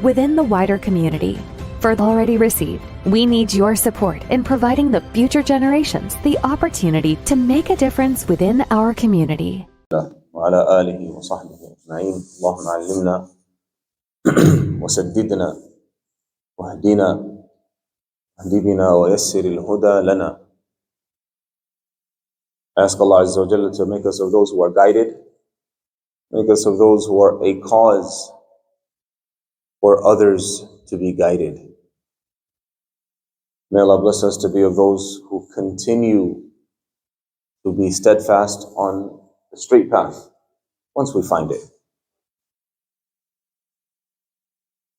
within the wider community. For the already received, we need your support in providing the future generations the opportunity to make a difference within our community. وعلى آله وصحبه أجمعين. اللهم علمنا وسددنا واهدنا بنا ويسر الهدى لنا. I ask Allah Azza wa Jalla to make us of those who are guided, make us of those who are a cause for others to be guided. May Allah bless us to be of those who continue to be steadfast on the straight path once we find it.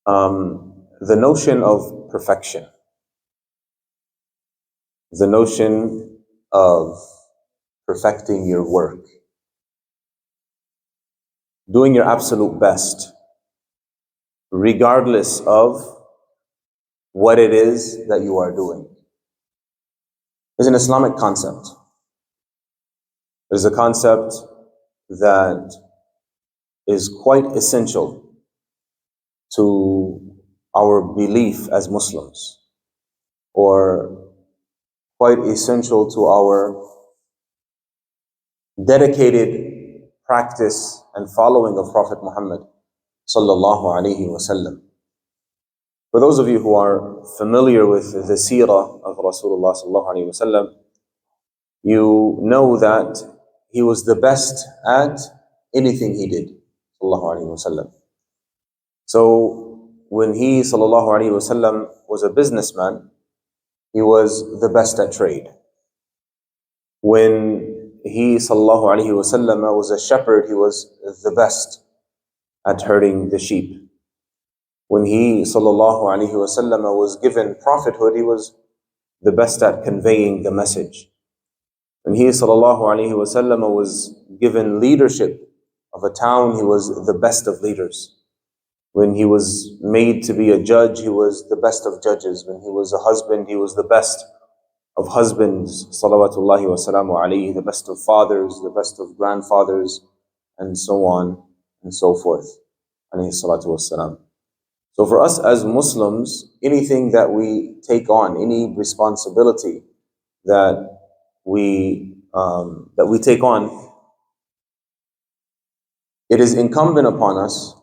The notion of perfection, the notion of perfecting your work, doing your absolute best, regardless of what it is that you are doing, is an Islamic concept. It is a concept that is quite essential to our belief as Muslims, or quite essential to our dedicated practice and following of Prophet Muhammad sallallahu alaihi wasallam. For those of you who are familiar with the seerah of Rasulullah sallallahu alaihi wasallam, you know that he was the best at anything he did, sallallahu alaihi wasallam. So when he sallallahu alaihi wasallam was a businessman, he was the best at trade. When he sallallahu alaihi wasallam was a shepherd, he was the best at herding the sheep. When he sallallahu alaihi wasallam was given prophethood, he was the best at conveying the message. When he sallallahu alaihi wasallam was given leadership of a town, he was the best of leaders. When he was made to be a judge, he was the best of judges. When he was a husband, he was the best of husbands, salawatullahi wa salamu alayhi, the best of fathers, the best of grandfathers, and so on and so forth, alayhi salatu wassalam. So for us as Muslims, anything that we take on, any responsibility that we take on, it is incumbent upon us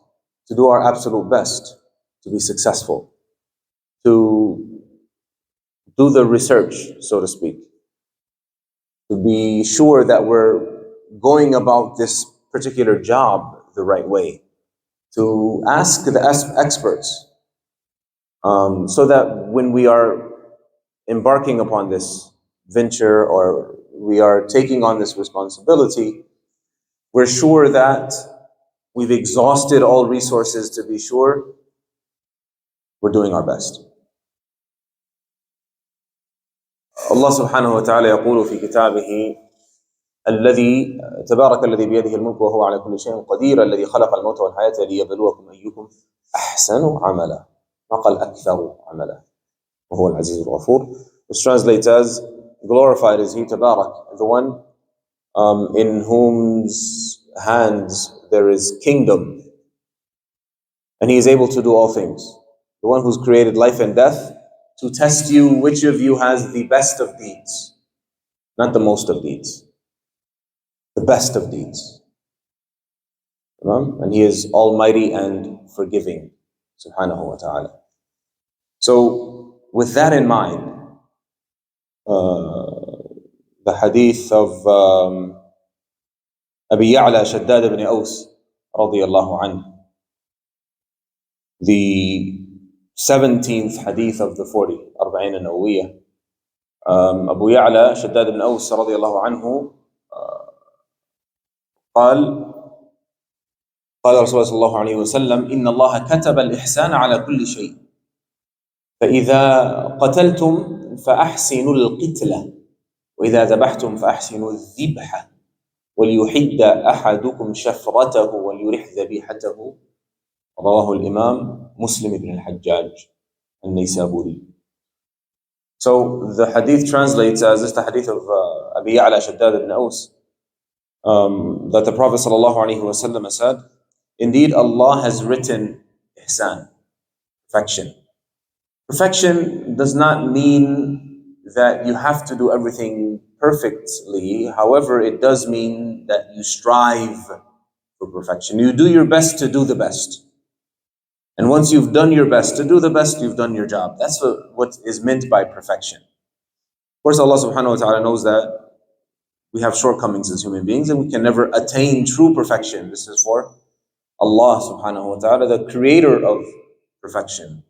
to do our absolute best to be successful, to do the research, so to speak, to be sure that we're going about this particular job the right way, to ask the experts, so that when we are embarking upon this venture or we are taking on this responsibility, we're sure that we've exhausted all resources to be sure we're doing our best. Allah subhanahu wa ta'ala يقول في كتابه الذي تبارك الذي بيده الملك وهو على كل شيء قدير الذي خلق الموت والحياة ليبلوكم أيكم أحسن عملا ما قال أكثر عملا وهو العزيز الغفور, which translates as glorified is He, Tabarak, the one in whose hands there is kingdom, and He is able to do all things. The one who's created life and death to test you which of you has the best of deeds, not the most of deeds, the best of deeds. And He is almighty and forgiving, subhanahu wa ta'ala. So with that in mind, the hadith of Abi Ya'la Shaddad ibn Aus radiyallahu anhu, the 17th hadith of the 40 Arba'in an-Nawawiyah. Abu Ya'la Shaddad ibn Aus radiyallahu anhu قال رسول الله صلى الله عليه وسلم إن الله كتب الإحسان على كل شيء فإذا قتلتم فأحسنوا القتلة وإذا ذبحتم فأحسنوا الذبحة وليحد أحدكم شفرته وليرح ذبيحته. رواه الإمام مسلم ibn al-Hajjaj al-Naysaburi. So the hadith translates as this, the hadith of Abi Ya'la Shaddad ibn Aus, that the Prophet sallallahu alaihi wasallam said, indeed Allah has written Ihsan, perfection. Perfection does not mean that you have to do everything perfectly. However, it does mean that you strive for perfection. You do your best to do the best. And once you've done your best to do the best, you've done your job. That's what is meant by perfection. Of course, Allah subhanahu wa ta'ala knows that we have shortcomings as human beings and we can never attain true perfection. This is for Allah subhanahu wa ta'ala, the creator of perfection.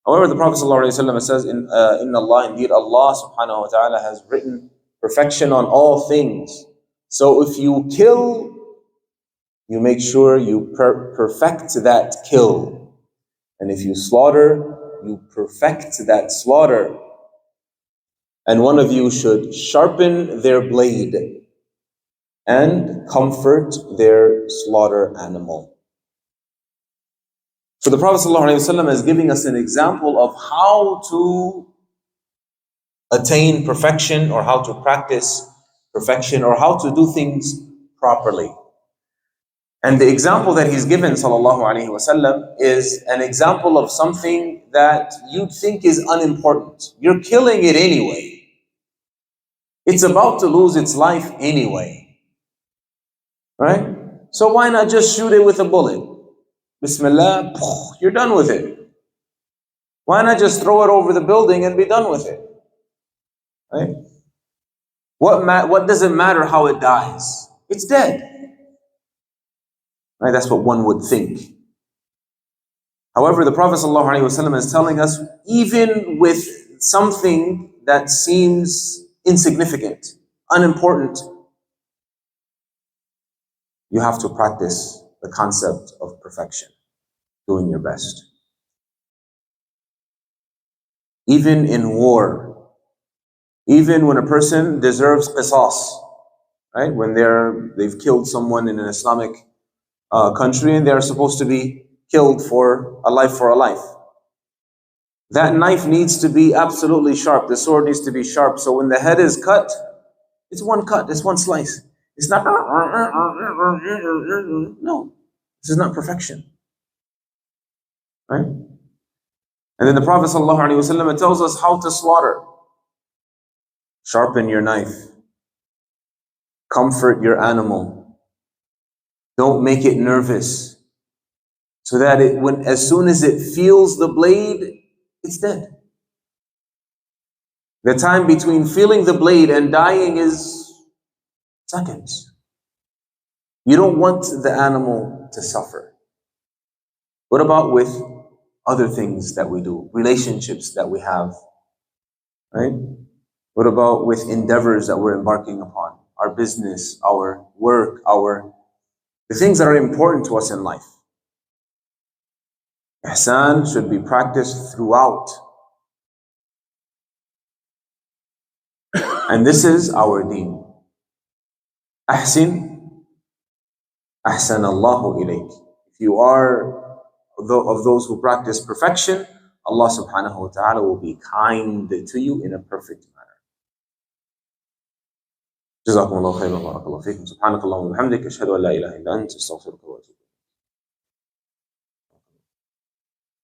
However, the Prophet ﷺ says, Inna Allah, indeed Allah subhanahu wa ta'ala has written perfection on all things. So if you kill, you make sure you perfect that kill. And if you slaughter, you perfect that slaughter. And one of you should sharpen their blade and comfort their slaughter animal. So the Prophet ﷺ is giving us an example of how to attain perfection, or how to practice perfection, or how to do things properly. And the example that he's given, sallallahu alaihi wasallam, is an example of something that you think is unimportant. You're killing it anyway. It's about to lose its life anyway. Right? So why not just shoot it with a bullet? Bismillah, you're done with it. Why not just throw it over the building and be done with it? Right? What does it matter how it dies? It's dead. Right? That's what one would think. However, the Prophet ﷺ is telling us, even with something that seems insignificant, unimportant, you have to practice the concept of perfection, doing your best. Even in war, even when a person deserves qisas, right? When they've killed someone in an Islamic country and they're supposed to be killed for a life. That knife needs to be absolutely sharp. The sword needs to be sharp. So when the head is cut, it's one cut, it's one slice. It's not, no, this is not perfection. Right? And then the Prophet ﷺ tells us how to slaughter. Sharpen your knife. Comfort your animal. Don't make it nervous. So that as soon as it feels the blade, it's dead. The time between feeling the blade and dying is seconds. You don't want the animal to suffer. What about with other things that we do, relationships that we have, right? What about with endeavors that we're embarking upon, our business, our work, the things that are important to us in life? Ihsan should be practiced throughout. And this is our deen. Ahsin, ahsan Allahu ilayk. If you are of those who practice perfection, Allah subhanahu wa ta'ala will be kind to you in a perfect manner. جزاكم الله خيرا وبارك الله فيكم. سبحانك اللهم وبحمدك أشهد أن لا إله إلا أنت أستغفرك وأتوب إليك.